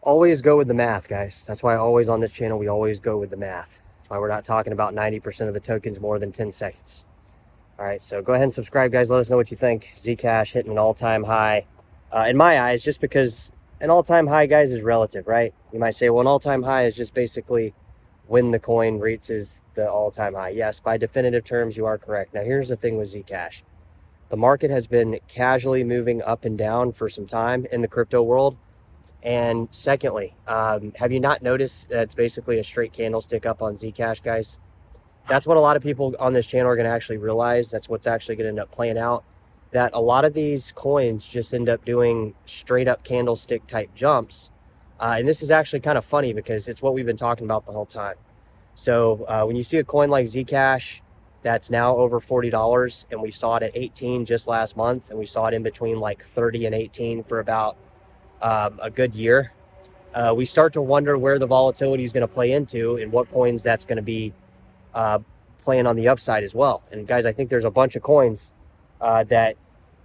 Always go with the math, guys. That's why always on this channel, we always go with the math. That's why we're not talking about 90% of the tokens more than 10 seconds. All right, so go ahead and subscribe, guys. Let us know what you think. Zcash hitting an all-time high. In my eyes, just because an all-time high, guys, is relative, right? You might say, well, an all-time high is just basically when the coin reaches the all-time high. Yes, by definitive terms, you are correct. Now, here's the thing with Zcash. The market has been casually moving up and down for some time in the crypto world. And secondly, have you not noticed that it's basically a straight candlestick up on Zcash, guys? That's what a lot of people on this channel are going to actually realize. That's what's actually going to end up playing out. That a lot of these coins just end up doing straight up candlestick type jumps. And this is actually kind of funny because it's what we've been talking about the whole time. So when you see a coin like Zcash that's now over $40, and we saw it at 18 just last month, and we saw it in between like 30 and 18 for about a good year, we start to wonder where the volatility is going to play into and what coins that's going to be playing on the upside as well. And guys, I think there's a bunch of coins that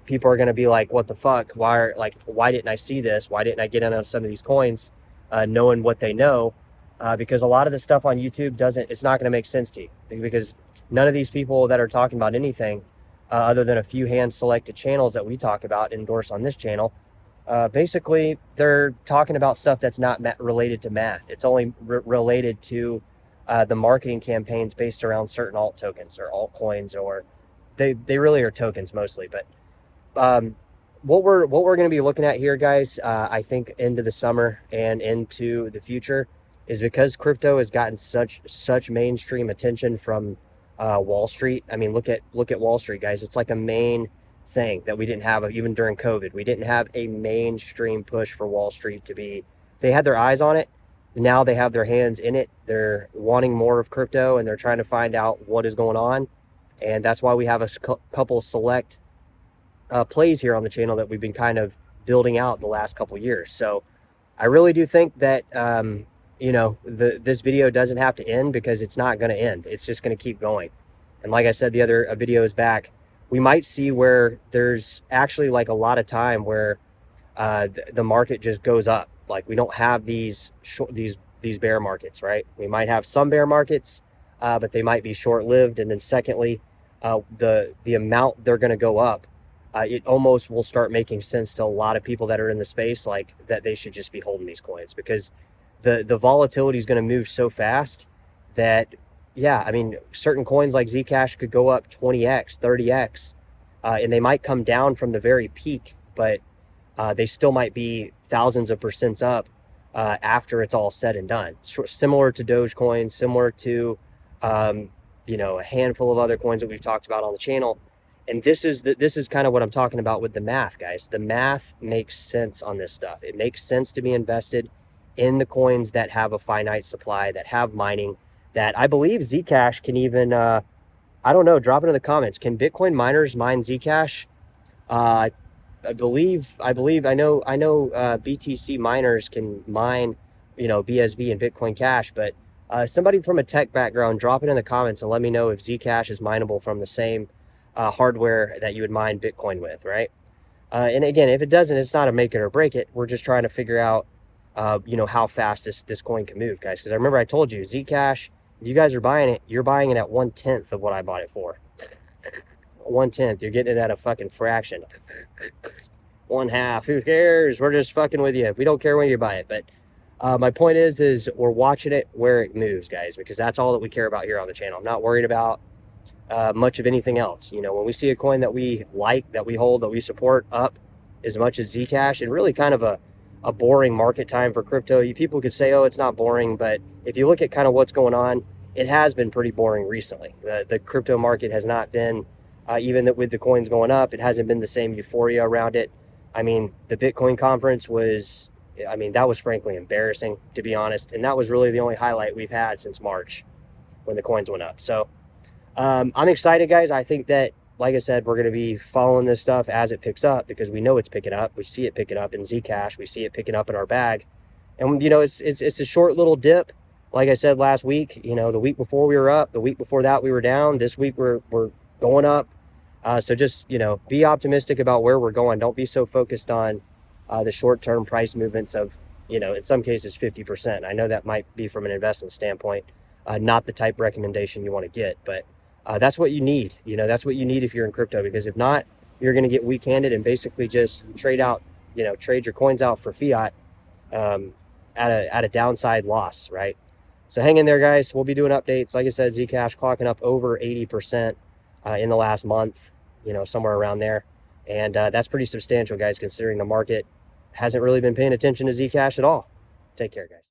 people are going to be like, what the fuck? Why didn't I see this? Why didn't I get in on some of these coins knowing what they know? Because a lot of the stuff on YouTube it's not going to make sense to you, because none of these people that are talking about anything other than a few hand selected channels that we talk about, endorse on this channel, basically they're talking about stuff that's not related to math. It's only related to the marketing campaigns based around certain alt tokens or altcoins, or they really are tokens mostly. But what we're going to be looking at here, guys, I think into the summer and into the future, is because crypto has gotten such mainstream attention from Wall Street. I mean, look at Wall Street, guys. It's like a main thing that we didn't have even during COVID. We didn't have a mainstream push for Wall Street to be. They had their eyes on it. Now they have their hands in it. They're wanting more of crypto, and they're trying to find out what is going on. And that's why we have a couple select plays here on the channel that we've been kind of building out the last couple years. So I really do think that this video doesn't have to end, because it's not going to end. It's just going to keep going. And like I said the other videos back, we might see where there's actually like a lot of time where the market just goes up. Like, we don't have these bear markets, right? We might have some bear markets, but they might be short-lived. And then secondly, the amount they're going to go up, it almost will start making sense to a lot of people that are in the space, like that they should just be holding these coins, because the volatility is going to move so fast that, yeah, I mean, certain coins like Zcash could go up 20x, 30x, and they might come down from the very peak, but they still might be thousands of percents up after it's all said and done. Similar to Dogecoin, similar to a handful of other coins that we've talked about on the channel. And this is kind of what I'm talking about with the math, guys. The math makes sense on this stuff. It makes sense to be invested in the coins that have a finite supply, that have mining, that I believe Zcash can even, I don't know, drop it in the comments. Can Bitcoin miners mine Zcash? I know BTC miners can mine, BSV and Bitcoin Cash, but somebody from a tech background, drop it in the comments and let me know if Zcash is mineable from the same hardware that you would mine Bitcoin with, right? And again, if it doesn't, it's not a make it or break it. We're just trying to figure out, how fast this coin can move, guys. Because I remember I told you, Zcash, if you guys are buying it, you're buying it at 1/10 of what I bought it for. 1/10. You're getting it at a fucking fraction. 1/2. Who cares? We're just fucking with you. We don't care when you buy it. But my point is we're watching it where it moves, guys, because that's all that we care about here on the channel. I'm not worried about much of anything else. When we see a coin that we like, that we hold, that we support up as much as Zcash, and really kind of a boring market time for crypto. People could say, oh, it's not boring, but if you look at kind of what's going on, it has been pretty boring recently. The crypto market has not been, even with the coins going up, it hasn't been the same euphoria around it. I mean, the Bitcoin conference that was frankly embarrassing, to be honest. And that was really the only highlight we've had since March when the coins went up. So I'm excited, guys. I think that, like I said, we're going to be following this stuff as it picks up, because we know it's picking up. We see it picking up in Zcash. We see it picking up in our bag. And, it's a short little dip. Like I said last week, the week before we were up, the week before that we were down. This week we're going up. So just, be optimistic about where we're going. Don't be so focused on the short-term price movements of, in some cases 50%. I know that might be from an investment standpoint, not the type recommendation you want to get, but that's what you need. That's what you need if you're in crypto, because if not, you're going to get weak-handed and basically just trade your coins out for fiat at a downside loss, right? So hang in there, guys. We'll be doing updates. Like I said, Zcash clocking up over 80% in the last month, somewhere around there. And that's pretty substantial, guys, considering the market hasn't really been paying attention to Zcash at all. Take care, guys.